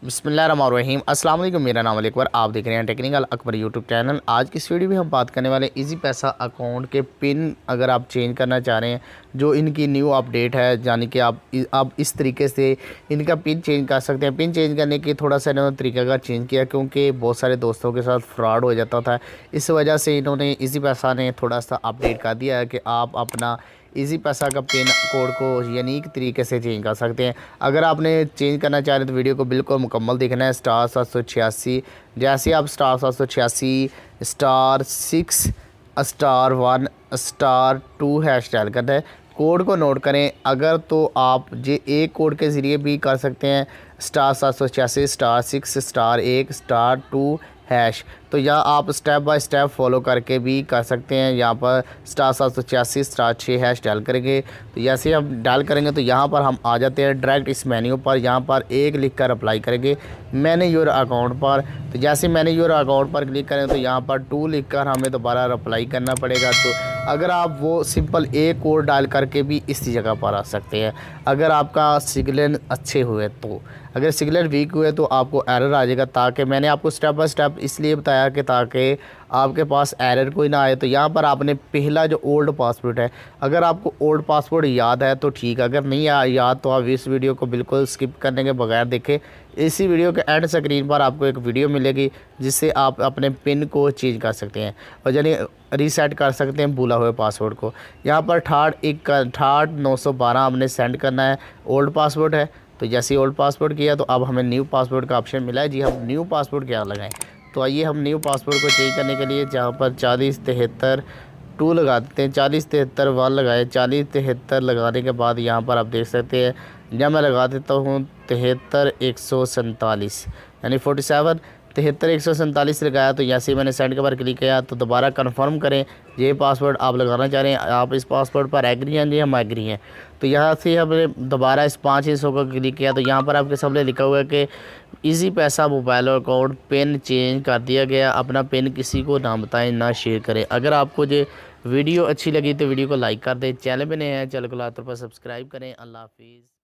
बिस्मिल्लाहिर्रहमानिर्रहीम अस्सलाम वालेकुम। मेरा नाम है अकबर, आप देख रहे हैं टेक्निकल अकबर यूट्यूब चैनल। आज की इस वीडियो में हम बात करने वाले इजी पैसा अकाउंट के पिन अगर आप चेंज करना चाह रहे हैं, जो इनकी न्यू अपडेट है, यानी कि आप इस तरीके से इनका पिन चेंज कर सकते हैं। पिन चेंज करने की थोड़ा सा इन्होंने तरीका का चेंज किया, क्योंकि बहुत सारे दोस्तों के साथ फ्रॉड हो जाता था। इस वजह से इन्होंने इजी पैसा ने थोड़ा सा अपडेट कर दिया है कि आप अपना इजी पैसा का पिन कोड को यूनिक तरीके से चेंज कर सकते हैं। अगर आपने चेंज करना चाह रहे हैं तो वीडियो को बिल्कुल मुकम्मल देखना है। *786 जैसे आप *786 *6 *1 *2 हैश डायल करना है। कोड को नोट करें। अगर तो आप ये एक कोड के ज़रिए भी कर सकते हैं, *786 *6 *1 *2 हैश। तो या आप स्टेप बाय स्टेप फॉलो करके भी कर सकते हैं। यहाँ पर *786 *6 हैश डायल करेंगे, तो जैसे हम डायल करेंगे तो यहाँ पर हम आ जाते हैं डायरेक्ट इस मेन्यू पर। यहाँ पर एक लिख कर अप्लाई करेंगे मैंने योर अकाउंट पर। तो जैसे मैंने योर अकाउंट पर क्लिक करें तो यहाँ पर 2 लिख कर हमें दोबारा अप्लाई करना पड़ेगा। तो अगर आप वो सिंपल एक कोड डायल करके भी इसी जगह पर आ सकते हैं। अगर आपका सिग्नल अच्छे हुए तो, अगर सिग्नल वीक हुए तो आपको एरर आ जाएगा। ताकि मैंने आपको स्टेप बाय स्टेप इसलिए बताया कि ताकि आपके पास एरर कोई ना आए। तो यहाँ पर आपने पहला जो ओल्ड पासवर्ड है, अगर आपको ओल्ड पासवर्ड याद है तो ठीक है, अगर नहीं याद तो आप इस वीडियो को बिल्कुल स्किप करने के बगैर देखें। इसी वीडियो के एंड स्क्रीन पर आपको एक वीडियो मिलेगी जिससे आप अपने पिन को चेंज कर सकते हैं और यानी रीसेट कर सकते हैं भूला हुए पासवर्ड को। यहाँ पर 68 912 हमने सेंड करना है, ओल्ड पासवर्ड है। तो जैसे ही ओल्ड पासवर्ड किया तो अब हमें न्यू पासवर्ड का ऑप्शन मिला है। जी हम न्यू पासवर्ड क्या लगाएं, तो आइए हम न्यू पासवर्ड को चेंज करने के लिए जहाँ पर 4073 2 लगा देते हैं, 4073 1 लगाए। 4073 लगाने के बाद यहाँ पर आप देख सकते हैं, जब मैं लगा देता हूँ 73 147 यानी 47 73 147 लगाया। तो जैसे ही मैंने सेंड के बार क्लिक किया तो दोबारा कंफर्म करें ये पासवर्ड आप लगाना चाह रहे हैं, आप इस पासवर्ड पर एग्री हैं। जी हम एग्री हैं। तो यहाँ से हमने दोबारा इस 5 हिस्सों को क्लिक किया तो यहाँ पर आपके सामने लिखा हुआ है कि इजी पैसा मोबाइल अकाउंट पिन चेंज कर दिया गया। अपना पिन किसी को ना बताएं, ना शेयर करें। अगर आपको ये वीडियो अच्छी लगी तो वीडियो को लाइक कर दें। चैनल पे नए हैं चैनल को लाकर पर सब्सक्राइब करें। अल्लाह हाफिज़।